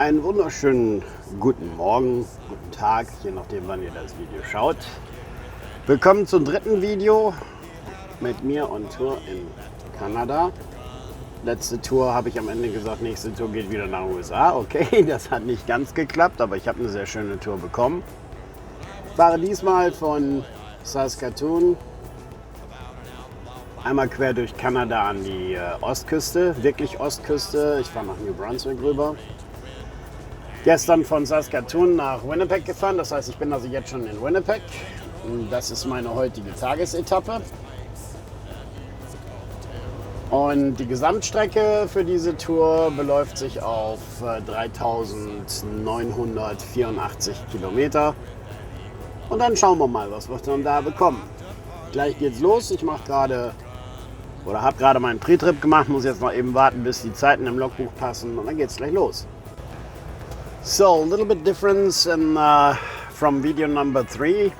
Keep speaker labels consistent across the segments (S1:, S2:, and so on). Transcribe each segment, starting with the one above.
S1: Einen wunderschönen guten Morgen, guten Tag, je nachdem wann ihr das Video schaut. Willkommen zum dritten Video mit mir und Tour in Kanada. Letzte Tour habe ich am Ende gesagt, nächste Tour geht wieder nach USA. Okay, das hat nicht ganz geklappt, aber ich habe eine sehr schöne Tour bekommen. Ich fahre diesmal von Saskatoon einmal quer durch Kanada an die Ostküste, wirklich Ostküste. Ich fahre nach New Brunswick rüber. Gestern von Saskatoon nach Winnipeg gefahren, das heißt, ich bin also jetzt schon in Winnipeg. Das ist meine heutige Tagesetappe. Und die Gesamtstrecke für diese Tour beläuft sich auf 3.984 Kilometer. Und dann schauen wir mal, was wir dann da bekommen. Gleich geht's los. Ich mache gerade oder habe gerade meinen Pre-Trip gemacht, muss jetzt noch eben warten, bis die Zeiten im Logbuch passen und dann geht's gleich los. So, a little bit difference from video number 3.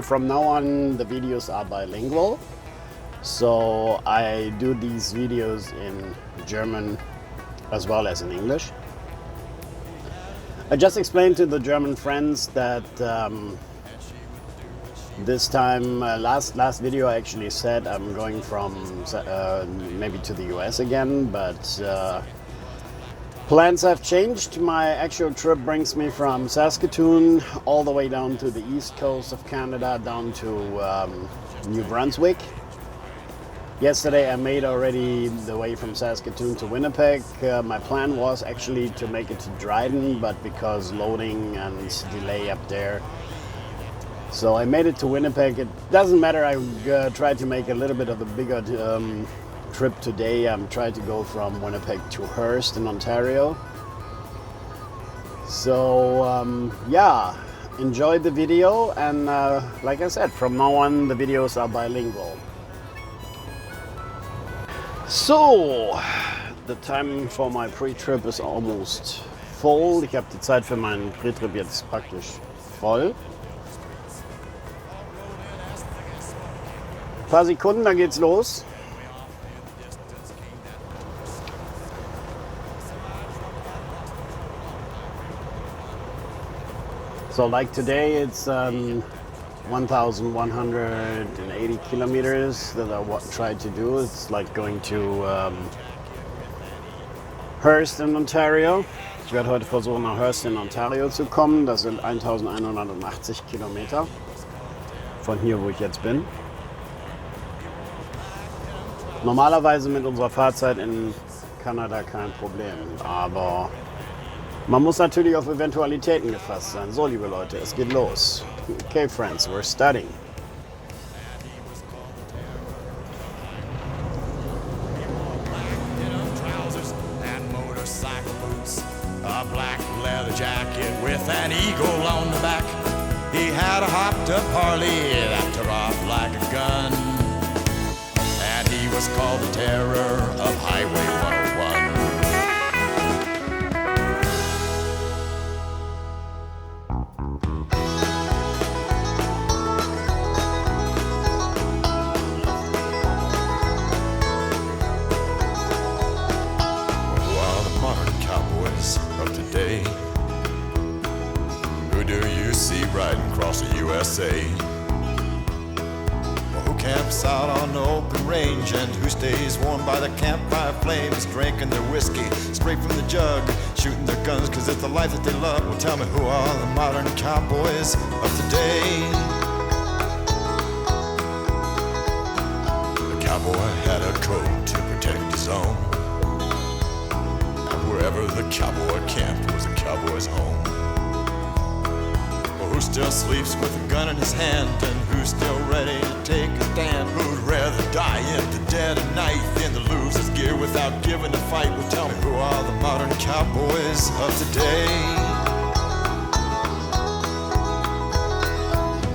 S1: From now on, the videos are bilingual. So I do these videos in German as well as in English. I just explained to the German friends that this time, last video I actually said I'm going from maybe to the US again, but plans have changed. My actual trip brings me from Saskatoon all the way down to the east coast of Canada, down to New Brunswick. Yesterday I made already the way from Saskatoon to Winnipeg. My plan was actually to make it to Dryden, but because loading and delay up there. So I made it to Winnipeg. It doesn't matter, I tried to make a little bit of a bigger trip today. I'm trying to go from Winnipeg to Hearst in Ontario. So yeah, enjoyed the video, and like I said, from now on the videos are bilingual. So, the time for my pre-trip is almost full. Ich habe die Zeit für meinen Pre-Trip jetzt praktisch voll. Ein paar Sekunden, dann geht's los. So like today, it's 1,180 kilometers that I tried to do. It's like going to Hearst in Ontario. Ich werde heute versuchen, nach Hearst in Ontario zu kommen. Das sind 1.180 Kilometer von hier, wo ich jetzt bin. Normalerweise mit unserer Fahrzeit in Kanada kein Problem, aber man muss natürlich auf Eventualitäten gefasst sein. So, liebe Leute, es geht los. Okay, friends, we're starting.
S2: A black leather jacket with an eagle on the back. He had a hopped up Harley that tore off like a gun. And he was called the terror of Highway 101. Who do you see riding across the USA? Well, who camps out on the open range and who stays warm by the campfire flames, drinking their whiskey straight from the jug, shooting their guns cause it's the life that they love? Well, tell me, who are the modern cowboys of today? The cowboy had a code to protect his own. Wherever the cowboy camped was a cowboy's home. Well, who still sleeps with a gun in his hand and who's still ready to take a stand? Who'd rather die in the dead of night than to lose his gear without giving a fight? Well, tell me, who are the modern cowboys of today?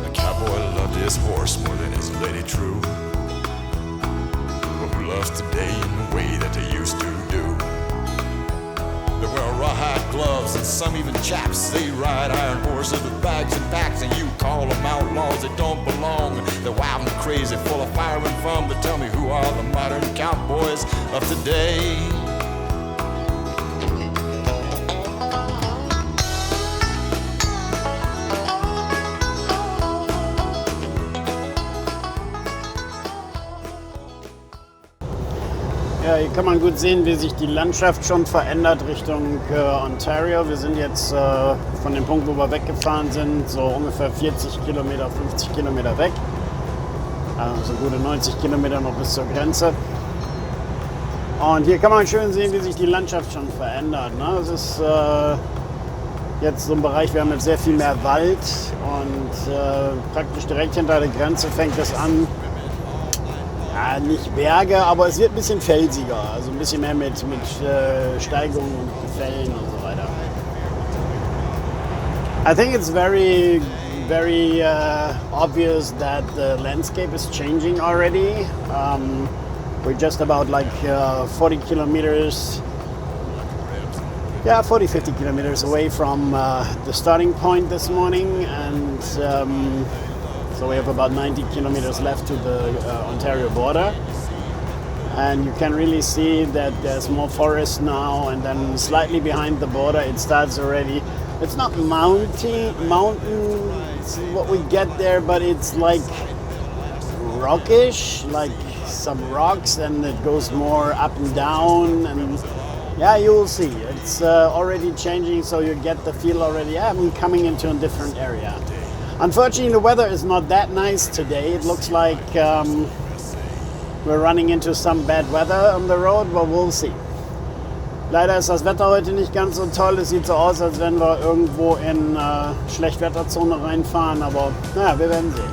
S2: The cowboy loved his horse more than his lady true. Well, who loves today in the way that they used to do? They wear rawhide gloves and some even chaps. They ride iron horses with bags and packs, and you call them outlaws that don't belong. They're wild and crazy, full of fire and fun. But tell me, who are the modern cowboys of today?
S1: Hier kann man gut sehen, wie sich die Landschaft schon verändert Richtung Ontario. Wir sind jetzt von dem Punkt, wo wir weggefahren sind, so ungefähr 40 Kilometer, 50 Kilometer weg. Also gute 90 Kilometer noch bis zur Grenze. Und hier kann man schön sehen, wie sich die Landschaft schon verändert. Ne? Es ist jetzt so ein Bereich, wir haben jetzt sehr viel mehr Wald und praktisch direkt hinter der Grenze fängt es an. Ja, nicht Berge, aber es wird ein bisschen felsiger, also ein bisschen mehr mit Steigungen und Gefällen und so weiter. I think it's very obvious that the landscape is changing already. We're just about like 40 kilometers, 50 kilometers away from the starting point this morning, and so we have about 90 kilometers left to the Ontario border. And you can really see that there's more forest now, and then slightly behind the border it starts already. It's not mountain, what we get there, but it's like rockish, like some rocks, and it goes more up and down, and yeah, you will see. It's already changing, so you get the feel already. Yeah, I'm coming into a different area. Unfortunately, the weather is not that nice today. It looks like we're running into some bad weather on the road, but we'll see. Leider ist das Wetter heute nicht ganz so toll. Es sieht so aus, als wenn wir irgendwo in Schlechtwetterzone reinfahren, aber naja, wir werden sehen.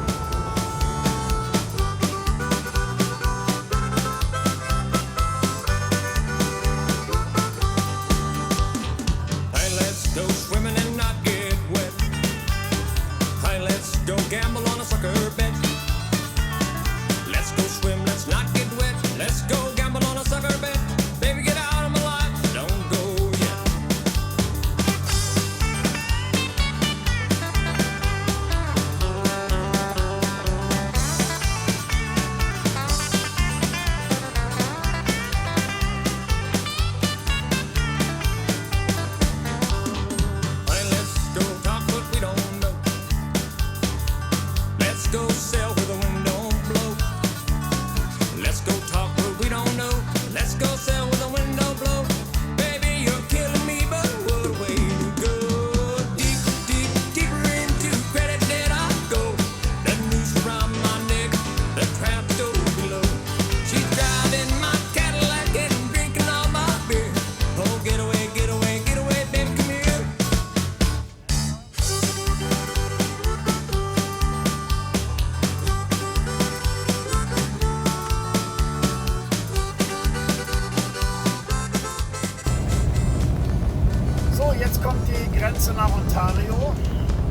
S1: Jetzt kommt die Grenze nach Ontario.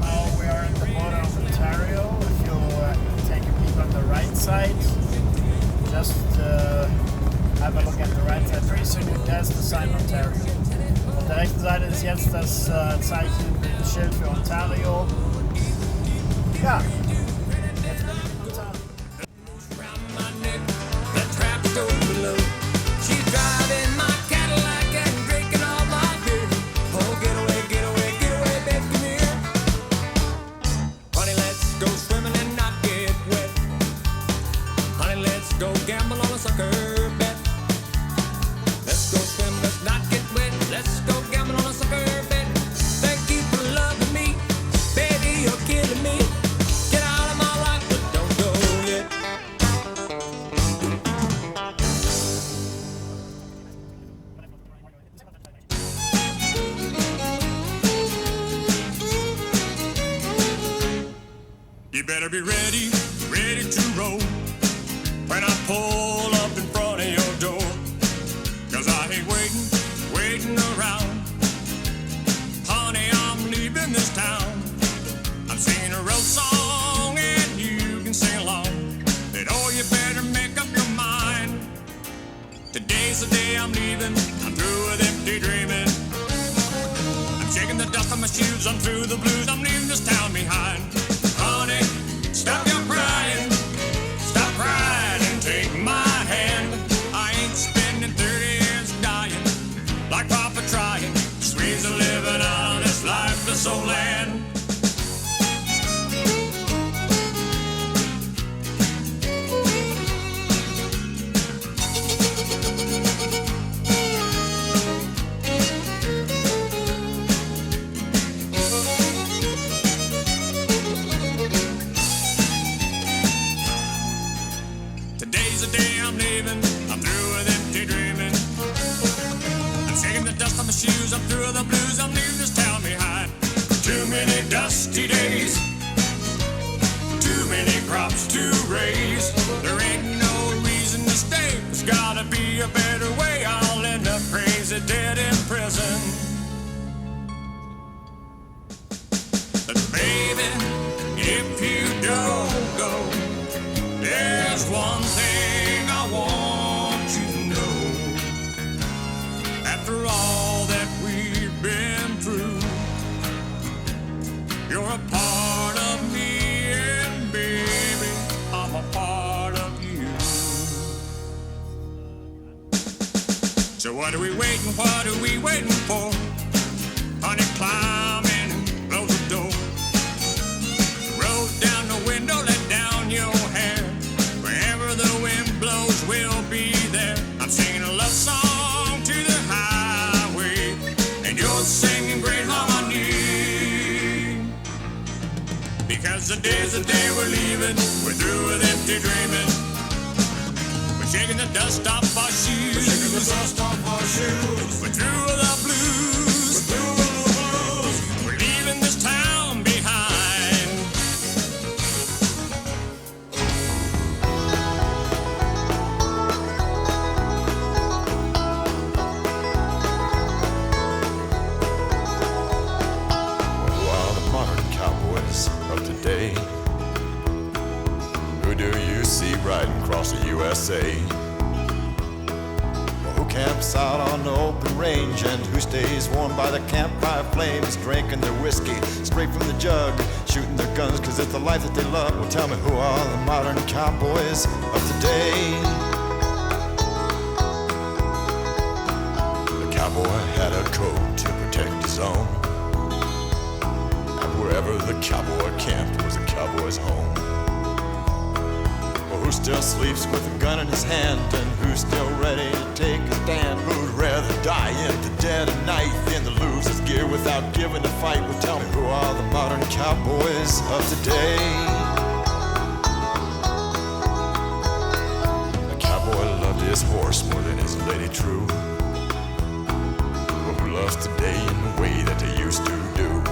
S1: Now we are at the border of Ontario. If you take a peek on the right side, just have a look at the right side. Pretty soon there's the sign Ontario. Auf der rechten Seite ist jetzt das Zeichen, das Schild für Ontario. Ja, jetzt bin ich in Ontario.
S2: You better be ready, ready to roll when I pull up in front of your door. 'Cause I ain't waiting around. Honey, I'm leaving this town. I'm singing a road song and you can sing along. But oh, you better make up your mind. Today's the day I'm leaving. I'm through with empty dreaming. I'm shaking the dust on my shoes. I'm through the blues. I'm leaving this town behind. Honey, stop your crying. Stop crying and take my hand. I ain't spending 30 years dying like Papa trying. Squeeze a living out of this lifeless old land. my shoes, I'm through the blues, I'm leaving this town behind. Too many dusty days, too many crops to raise. There ain't no reason to stay, there's gotta be a better way. I'll end up crazy, dead in prison. But baby, if you don't go, there's one thing I want you to know. After all that we've been through, you're a part of me, and baby, I'm a part of you. So what are we waiting for? Honey, climb in and close the door. Roll down the window, let down your hair. Wherever the wind blows, we'll be there. I'm singing a love song to the highway, and you're singing great harmony. Because the day's the day we're leaving, we're through with empty dreaming. We're shaking the dust off our shoes. We're shaking the dust off our shoes. We're through with the blues. We're through with the blues. We're leaving this town behind. Who are the modern cowboys of today? Who do you see riding across the USA? Who camps out on the open range and who stays warm by the campfire flames, drinking their whiskey straight from the jug, shooting their guns cause it's the life that they love? Well, tell me, who are the modern cowboys of today? The cowboy had a code to protect his own, and wherever the cowboy camped was a cowboy's home. Who still sleeps with a gun in his hand, and who's still ready to take a stand? Who'd rather die in the dead of night than to lose his gear without giving a fight? Well, tell me, who are the modern cowboys of today? The cowboy loved his horse more than his lady true. Well, who loves today in the way that they used to do?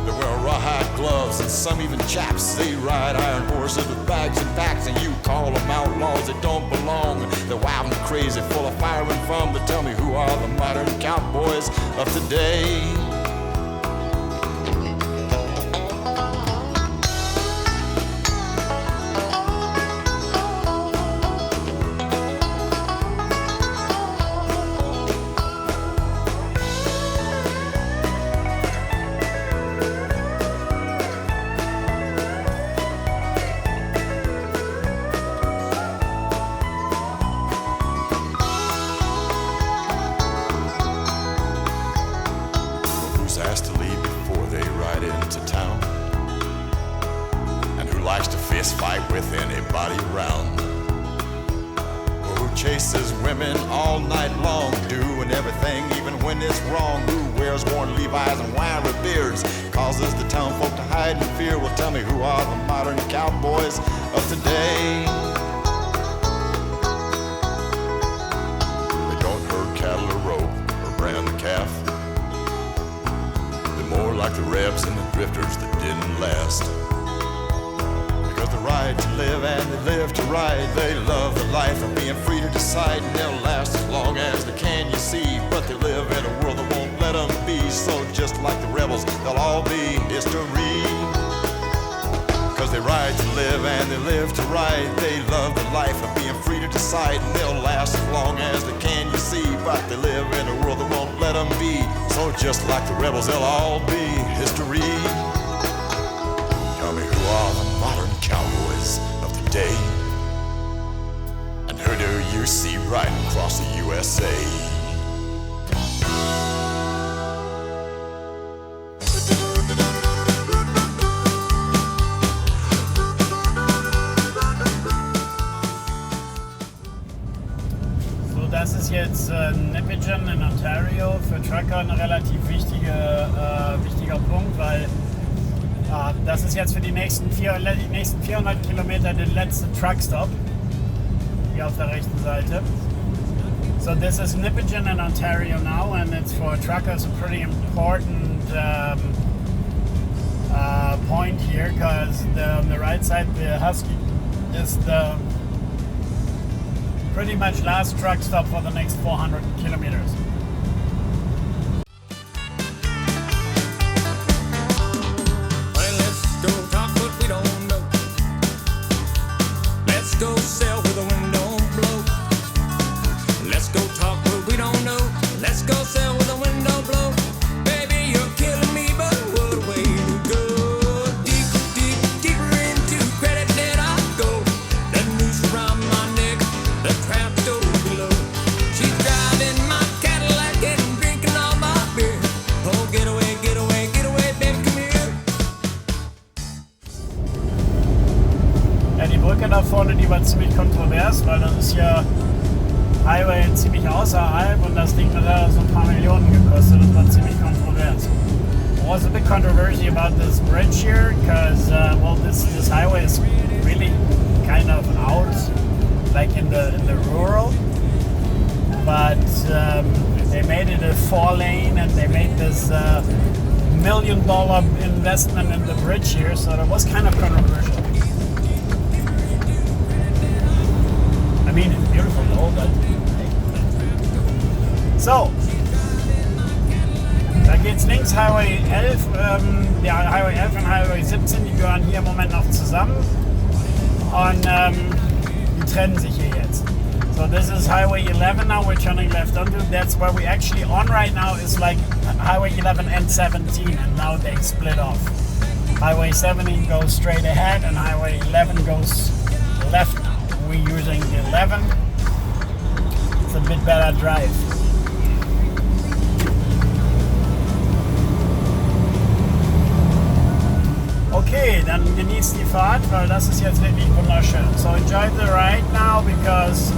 S2: They wear rawhide gloves and some even chaps. They ride iron horses with bags and packs, and you call them outlaws that don't belong. They're wild and crazy, full of fire and fun. But tell me, who are the modern cowboys of today? Asked to leave before they ride into town, and who likes to fist fight with anybody around, who chases women all night long, doing everything even when it's wrong, who wears worn Levi's and wiry beards, causes the town folk to hide in fear. Well, tell me, who are the modern cowboys of today? They don't herd cattle or rope or brand the calf. More like the rebs and the drifters that didn't last. Because they ride to live and they live to ride. They love the life of being free to decide, and they'll last as long as they can, you see. But they live in a world that won't let them be. So just like the rebels, they'll all be history. Because they ride to live and they live to ride. They love the life of being free to decide, and they'll last as long as they can, you see. But they live in a world that won't let them be. So just like the rebels, they'll all be history. Tell me, who are the modern cowboys of today? And who do you see riding across the USA?
S1: Das ist jetzt Nippigan in Ontario, für Trucker ein relativ wichtiger Punkt, weil das ist jetzt für die nächsten 400 Kilometer der letzte Truckstop hier auf der rechten Seite. So this is Nipissing in Ontario now, and it's for truckers a pretty important point here, because on the right side, the Husky is the pretty much last truck stop for the next 400 kilometers. Da vorne, die war ziemlich kontrovers, weil das ist ja Highway ziemlich außerhalb und das Ding hat da so ein paar Millionen gekostet. Das war ziemlich kontrovers. There was a big controversy about this bridge here because well, this highway is really kind of out, like in the rural, but they made it a 4-lane and they made this $1 million investment in the bridge here, so that was kind of controversial. I mean, it's beautiful though, but so, da geht's links, Highway 11, ja, Highway 11 und Highway 17, die gehören hier im Moment noch zusammen und die trennen sich hier jetzt. So this is Highway 11 now, we're turning left onto, that's where we actually on right now is like Highway 11 and 17, and now they split off. Highway 17 goes straight ahead and Highway 11 goes left now. We're using the 11. It's a bit better drive. Okay, dann genießt die Fahrt, weil das ist jetzt wirklich wunderschön. So enjoy the ride now, because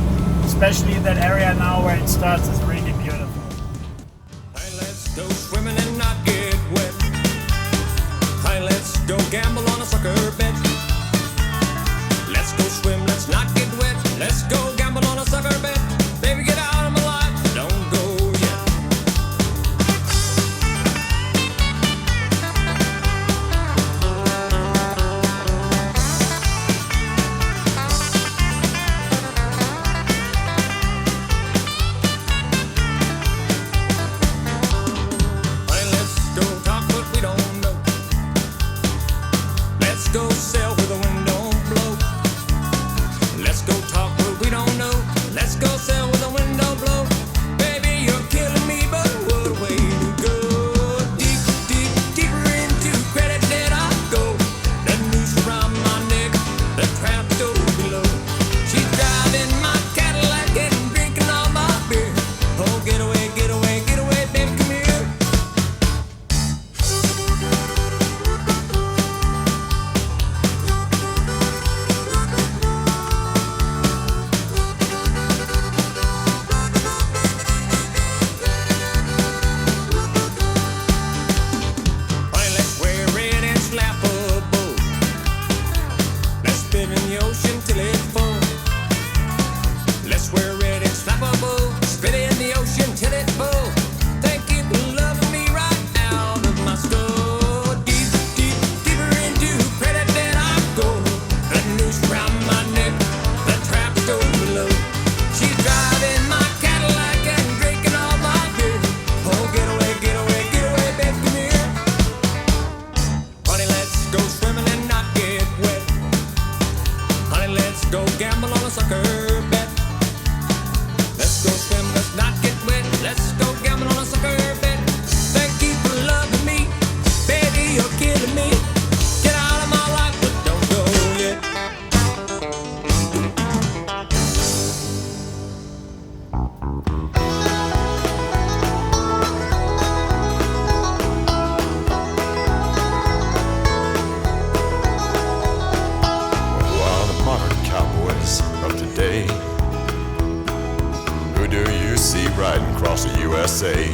S1: especially that area now where it starts is really beautiful.
S2: Hey, let's go swimming and not get wet. Hey, let's go gamble on a sucker bet. Let's go swim, let's not get wet. Let's go gamble on a sucker bet. Baby, get out of my life, don't go yet. Hey, let's go talk what we don't know. Let's go sail with the wind don't blow. Let's go talk what we don't know. Let's go sail with the wind don't blow. Baby, you're killing me, but what a way to go. Deep, deep, deeper into credit that I go. The noose around my neck, the trap door below. She's driving my Cadillac and drinking all my beer. Oh, get away, get away, get away, baby, come here. Honey, let's wear red and slap a bow. Let's spit in the ocean till it's full. Let's wear red and slap a bow. Spit in the ocean till it's full. Thank you for loving me right out of my skull. Deep, deep, deeper into credit that I go. The noose around my neck, the trap door below. She's driving my Cadillac and drinking all my beer. Oh, get away, get away, get away, baby, come here. Honey, let's go swimming and not get wet. Honey, let's go gamble on a sucker bet. Let's go swim, let's not get wet. Let's go gamble on a sucker bet. Thank you for loving me. Baby, you're killing me. Get out of my life, but don't go yet. Who are the modern cowboys of today? Who do you see riding across the USA?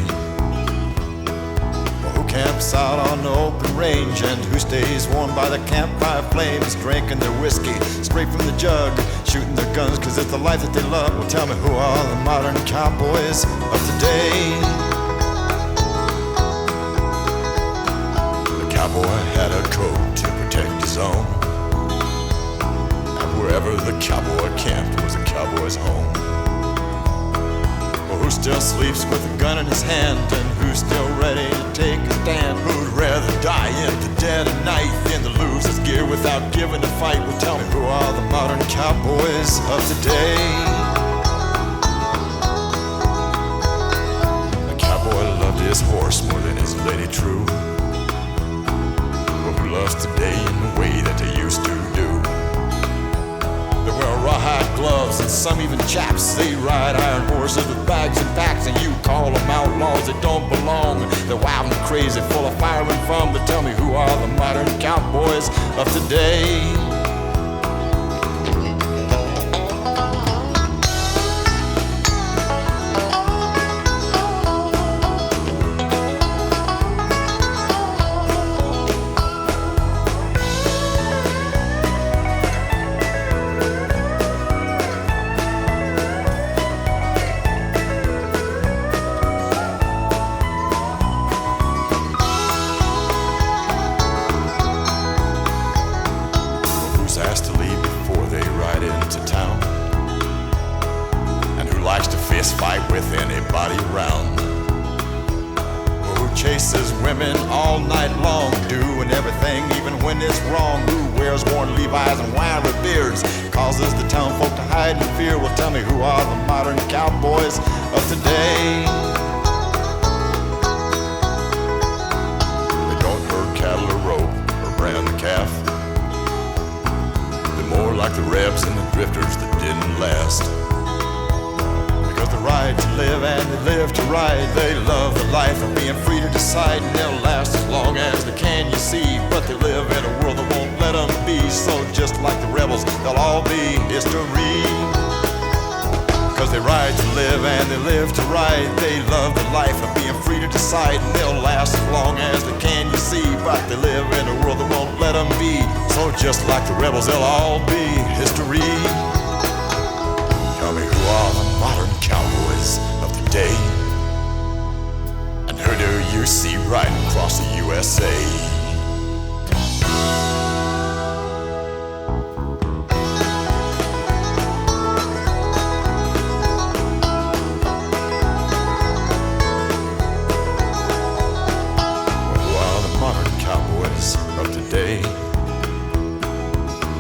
S2: Well, who camps out on the open range, and who stays warm by the campfire flames, drinking their whiskey straight from the jug, shooting their guns cause it's the life that they love. Well, tell me, who are the modern cowboys of today? The cowboy had a code to protect his own, and wherever the cowboy camped was a cowboy's home. Well, who still sleeps with a gun in his hand, and who's still ready to take a stand? Who'd rather die in the dead of night than to lose his gear without giving a fight? Well, tell me, who are the modern cowboys of today? The cowboy loved his horse more than his lady true. Well, who loves today in the way that they used to do? They wear rawhide gloves and some even chaps. They ride iron horses with bags and packs, and you call them outlaws that don't belong. They're wild and crazy, full of fire and fun. But tell me, who are the modern cowboys of today? Asked to leave before they ride into town, and who likes to fist fight with anybody around? Who chases women all night long, doing everything even when it's wrong? Who wears worn Levi's and wiry beards, causes the town folk to hide in fear? Well, tell me, who are the modern cowboys of today? They don't herd cattle or rope or brand the calf. More like the rebs and the drifters that didn't last. Because they ride to live and they live to ride. They love the life of being free to decide, and they'll last as long as they can, you see. But they live in a world that won't let them be. So just like the rebels, they'll all be history. Because they ride to live and they live to ride. They love the life of being free to decide, and they'll last as long as they can, you see. But they live in a world that won't let them be. So just like the rebels, they'll all be history. Tell me, who are the modern cowboys of the day? And who do you see riding across the USA?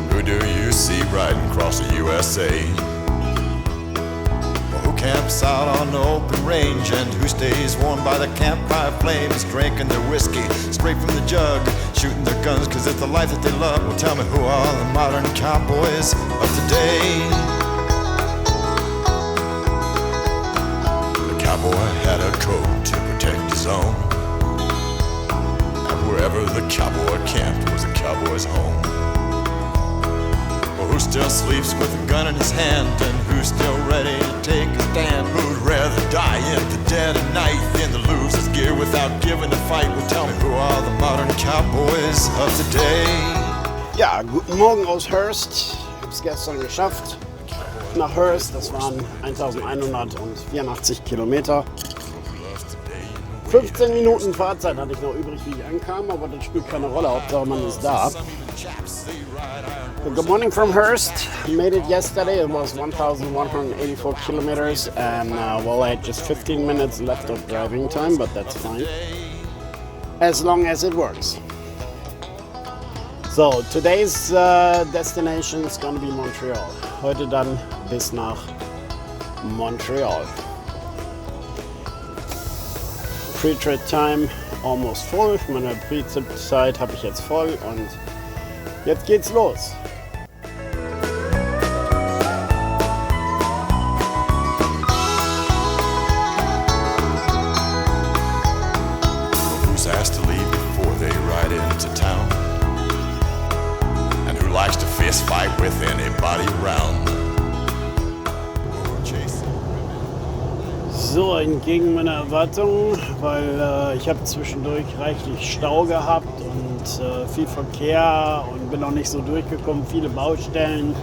S2: Who do you see riding across the USA? Well, who camps out on the open range, and who stays warm by the campfire flames, drinking their whiskey straight from the jug, shooting their guns cause it's the life that they love? Well, tell me, who are the modern cowboys of today? The cowboy had a code to protect his own, wherever the cowboy camped was a cowboy's home. Well, who still sleeps with a gun in his hand, and who's still ready to take a stand? Who'd rather die in the dead of night than to lose his gear without giving a fight? Well, tell me, who are the modern cowboys of today?
S1: Ja, guten Morgen aus Hearst. Ich habe es gestern geschafft nach Hearst. Das waren 1184 Kilometer. 15 Minuten Fahrzeit hatte ich noch übrig, wie ich ankam, aber das spielt keine Rolle. Hauptsache, man ist da. So, good morning from Hearst. Made it yesterday. It was 1,184 kilometers, and well, I had just 15 minutes left of driving time, but that's fine, as long as it works. So, today's destination is gonna be Montreal. Heute dann bis nach Montreal. Pre-trip time almost full. Meine Pre-trip-Zeit habe ich jetzt voll und jetzt geht's los.
S2: Who's asked to leave before they ride into town? And who likes to fist fight with anybody around?
S1: So, entgegen meiner Erwartungen, weil ich habe zwischendurch reichlich Stau gehabt und viel Verkehr und bin noch nicht so durchgekommen, viele Baustellen.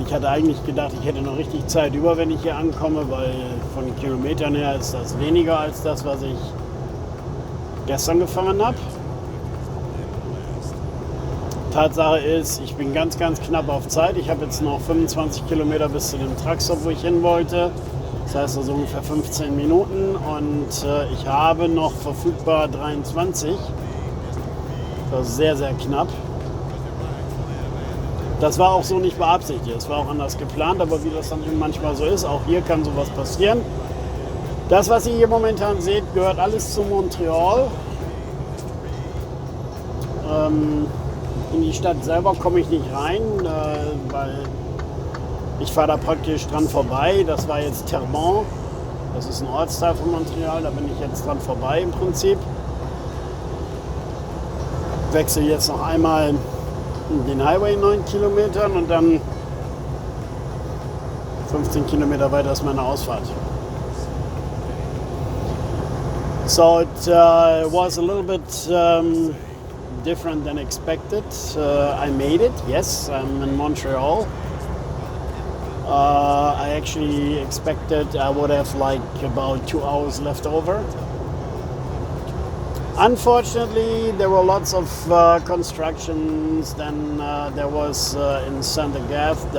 S1: Ich hatte eigentlich gedacht, ich hätte noch richtig Zeit über, wenn ich hier ankomme, weil von den Kilometern her ist das weniger als das, was ich gestern gefahren habe. Tatsache ist, ich bin ganz, ganz knapp auf Zeit. Ich habe jetzt noch 25 Kilometer bis zu dem Truckstop, wo ich hin wollte. Das heißt also ungefähr 15 Minuten und ich habe noch verfügbar 23. Das ist sehr, sehr knapp. Das war auch so nicht beabsichtigt. Es war auch anders geplant, aber wie das dann manchmal so ist, auch hier kann sowas passieren. Das, was ihr hier momentan seht, gehört alles zu Montreal. In die Stadt selber komme ich nicht rein, weil ich fahre da praktisch dran vorbei. Das war jetzt Terrebonne. Das ist ein Ortsteil von Montreal. Da bin ich jetzt dran vorbei im Prinzip. Wechsle jetzt noch einmal den Highway 9 Kilometern und dann 15 Kilometer weiter ist meine Ausfahrt. So it was a little bit different than expected. I made it, yes, I'm in Montreal. I actually expected I would have like about 2 hours left over. Unfortunately, there were lots of constructions. Then there was in Saint-Agathe,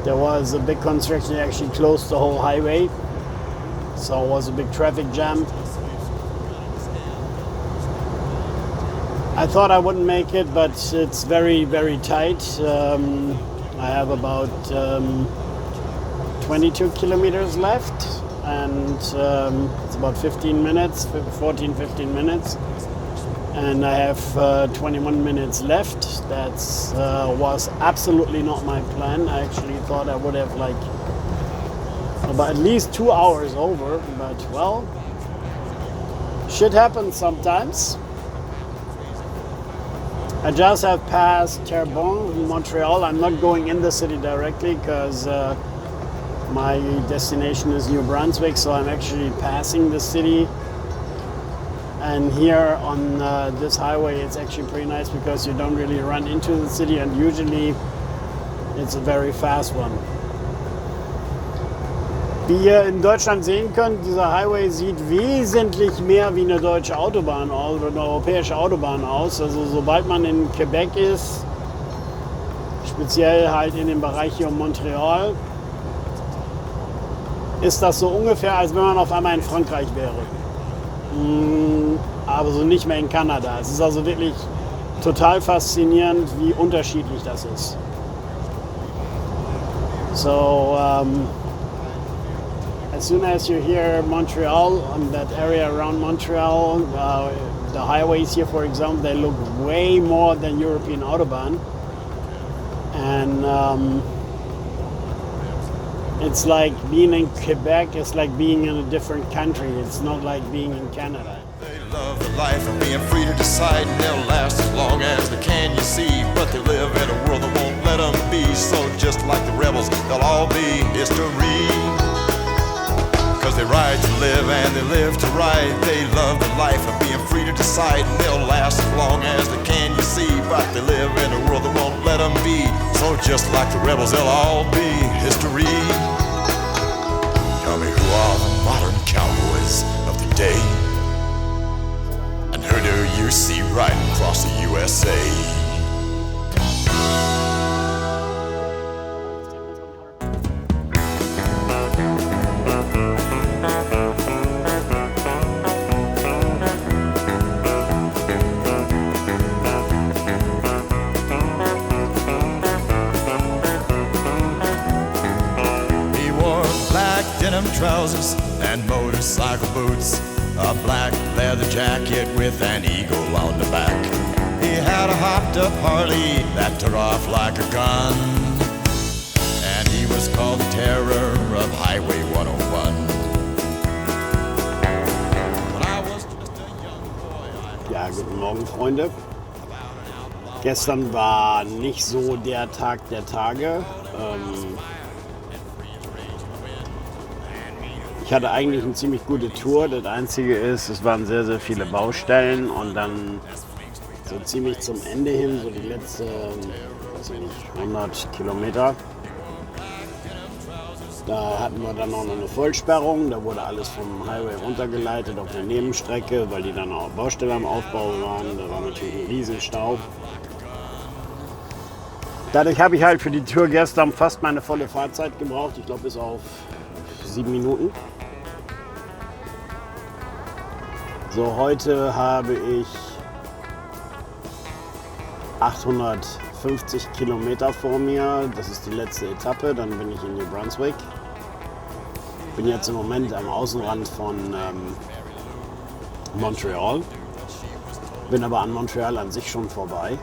S1: there was a big construction that actually closed the whole highway. So it was a big traffic jam. I thought I wouldn't make it, but it's very, very tight. I have about 22 kilometers left, and it's about 15 minutes, 14, 15 minutes. And I have 21 minutes left. That was absolutely not my plan. I actually thought I would have like about at least 2 hours over, but well, shit happens sometimes. I just have passed Terrebonne in Montreal. I'm not going in the city directly because my destination is New Brunswick, so I'm actually passing the city. And here on this highway, it's actually pretty nice because you don't really run into the city, and usually it's a very fast one. Wie ihr in Deutschland sehen könnt, dieser Highway sieht wesentlich mehr wie eine deutsche Autobahn oder eine europäische Autobahn aus. Also sobald man in Quebec ist, speziell halt in dem Bereich hier um Montreal, ist das so ungefähr, als wenn man auf einmal in Frankreich wäre. Aber so nicht mehr in Kanada. Es ist also wirklich total faszinierend, wie unterschiedlich das ist. So, as soon as you hear Montreal, that area around Montreal, the highways here, for example, they look way more than European Autobahn. And it's like being in Quebec, it's like being in a different country. It's not like being in Canada.
S2: They love the life of being free to decide, and they'll last as long as they can, you see. But they live in a world that won't let them be. So just like the rebels, they'll all be history. Cause they ride to live and they live to ride. They love the life of being free to decide, and they'll last as long as they can, you see. But they live in a world that won't let them be. So just like the rebels, they'll all be history. Tell me, who are the modern cowboys of the day? And who do you see riding across the USA? Denim trousers and motorcycle boots, a black leather jacket with an eagle on the back. He had a hopped up Harley that took off like a gun, and he was called the terror of Highway 101. When I was just a young boy,
S1: Ja, guten Morgen, Freunde. Gestern war nicht so der Tag der Tage. Ich hatte eigentlich eine ziemlich gute Tour. Das Einzige ist, es waren sehr, sehr viele Baustellen und dann so ziemlich zum Ende hin, so die letzte, weiß ich nicht, 100 Kilometer. Da hatten wir dann noch eine Vollsperrung. Da wurde alles vom Highway runtergeleitet auf eine Nebenstrecke, weil die dann auch Baustelle am Aufbau waren. Da war natürlich ein Riesenstau. Dadurch habe ich halt für die Tour gestern fast meine volle Fahrzeit gebraucht. Ich glaube bis auf 7 Minuten. So, heute habe ich 850 Kilometer vor mir. Das ist die letzte Etappe. Dann bin ich in New Brunswick. Bin jetzt im Moment am Außenrand von Montreal. Bin aber an Montreal an sich schon vorbei.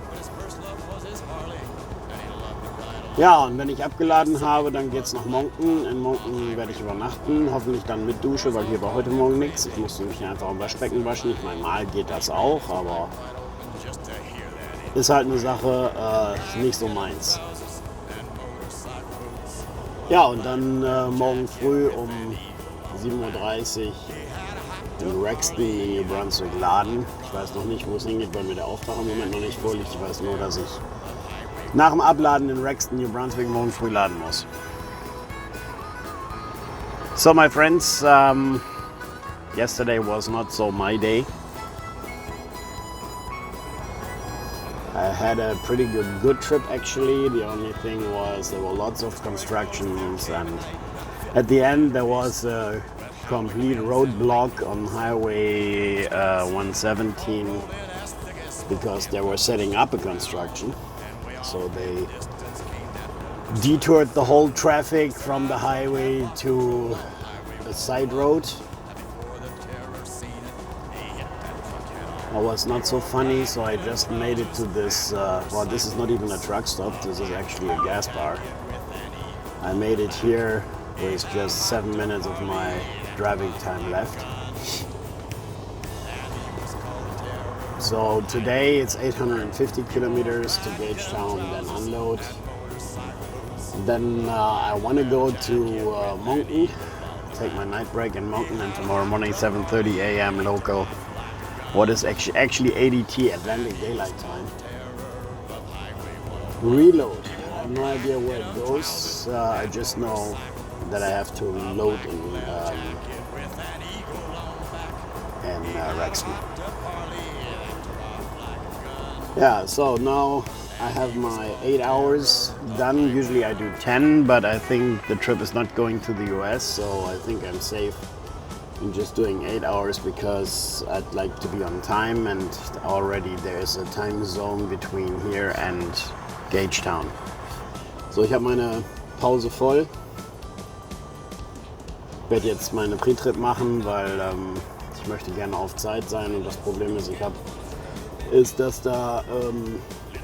S1: Ja, und wenn ich abgeladen habe, dann geht es nach Moncton. In Moncton werde ich übernachten, hoffentlich dann mit Dusche, weil hier war heute Morgen nichts. Ich musste mich einfach im Waschbecken waschen. Ich meine, mal geht das auch, aber ist halt eine Sache, nicht so meins. Ja, und dann morgen früh um 7:30 Uhr in Rexton in New Brunswick laden. Ich weiß noch nicht, wo es hingeht, weil mir der Auftrag im Moment noch nicht vorliegt. Ich weiß nur, dass ich nach dem Abladen in Rexton, New Brunswick morgen früh laden muss. So my friends, yesterday was not so my day. I had a pretty good trip actually. The only thing was there were lots of constructions and at the end there was a complete roadblock on Highway 117 because they were setting up a construction. So they detoured the whole traffic from the highway to a side road. It was not so funny, so I just made it to this, well, this is not even a truck stop, this is actually a gas bar. I made it here with just 7 minutes of my driving time left. So today it's 850 kilometers to Gagetown, then unload. Then I want to go to Moncton, take my night break in Moncton, and tomorrow morning 7:30 a.m. local. What is actually ADT, Atlantic Daylight Time. Reload. I have no idea where it goes. I just know that I have to load in Rexton. Yeah, so now I have my 8 hours done. Usually I do 10, but I think the trip is not going to the US, so I think I'm safe in just doing 8 hours because I'd like to be on time, and already there's a time zone between here and Gagetown. So, ich habe meine Pause voll. Ich werde jetzt meine Pre-Trip machen, weil ich möchte gerne auf Zeit sein, und das Problem ist, dass da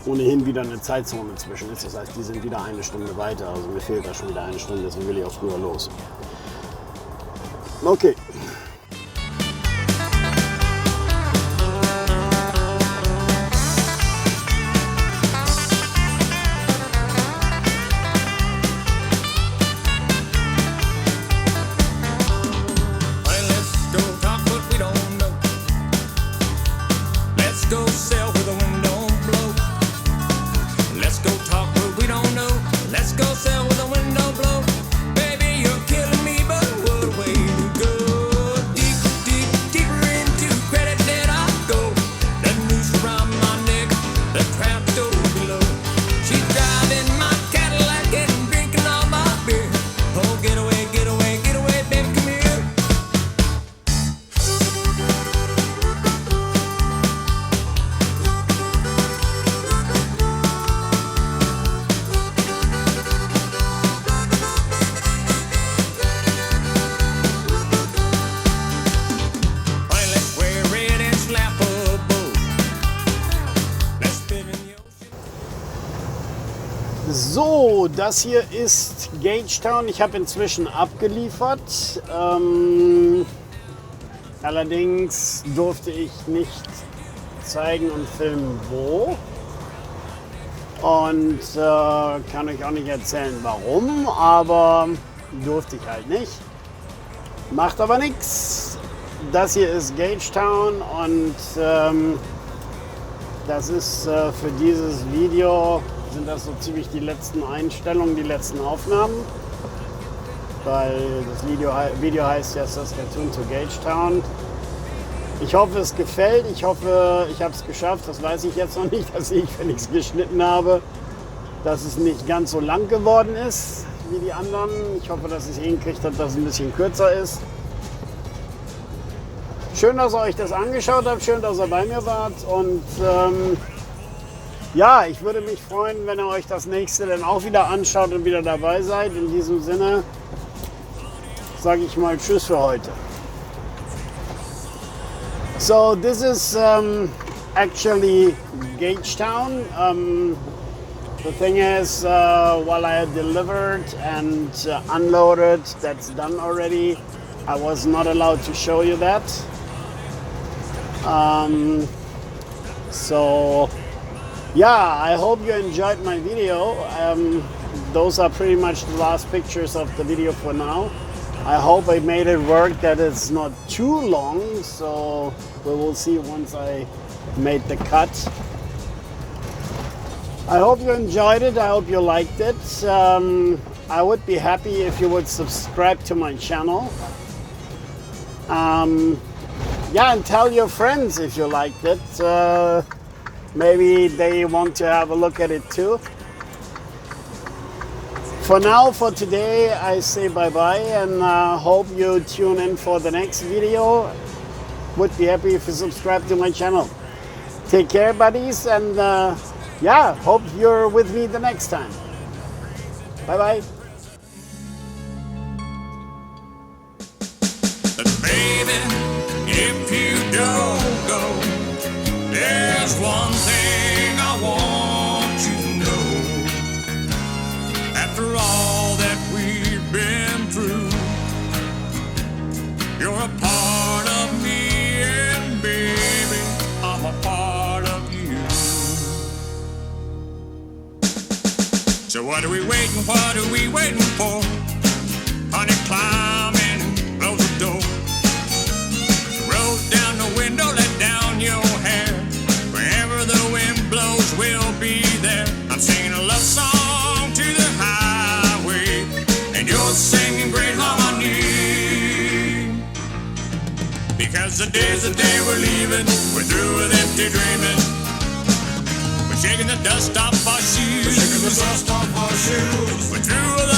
S1: ohnehin wieder eine Zeitzone zwischen ist. Das heißt, die sind wieder 1 Stunde weiter. Also mir fehlt da schon wieder 1 Stunde, deswegen will ich auch früher los. Okay. So, das hier ist Gagetown. Ich habe inzwischen abgeliefert. Allerdings durfte ich nicht zeigen und filmen, wo. Und kann euch auch nicht erzählen, warum, aber durfte ich halt nicht. Macht aber nichts. Das hier ist Gagetown und das ist für dieses Video, sind das so ziemlich die letzten Einstellungen, die letzten Aufnahmen. Weil das Video heißt ja Saskatoon to Gagetown. Ich hoffe, es gefällt. Ich hoffe, ich habe es geschafft. Das weiß ich jetzt noch nicht. Das sehe ich, wenn ich es geschnitten habe, dass es nicht ganz so lang geworden ist wie die anderen. Ich hoffe, dass ich es hingekriegt habe, dass es ein bisschen kürzer ist. Schön, dass ihr euch das angeschaut habt. Schön, dass ihr bei mir wart. Und ja, ich würde mich freuen, wenn ihr euch das nächste dann auch wieder anschaut und wieder dabei seid. In diesem Sinne sage ich mal Tschüss für heute. So this is actually Gagetown. The thing is, while I had delivered and unloaded, that's done already. I was not allowed to show you that. So yeah, I hope you enjoyed my video. Those are pretty much the last pictures of the video for now. I hope I made it work, that it's not too long, so we will see once I made the cut. I hope you enjoyed it, I hope you liked it. I would be happy if you would subscribe to my channel. Yeah, and tell your friends if you liked it. Maybe they want to have a look at it too. For now, for today, I say bye-bye and hope you tune in for the next video. Would be happy if you subscribe to my channel. Take care, buddies, and yeah, hope you're with me the next time. Bye-bye.
S2: Baby, if you don't go, there's one thing I want you to know. After all that we've been through, you're a part of me, and baby, I'm a part of you. So what are we waiting for? What are we waiting for? Honey, climb in and close the door. Roll down the window, let down your hair. Wherever the wind blows, we'll be there. I'm singing a love song to the highway, and you're singing great harmony. Because the day's the day we're leaving, we're through with empty dreaming. We're shaking the dust off our shoes. We're shaking the dust off our shoes. We're through with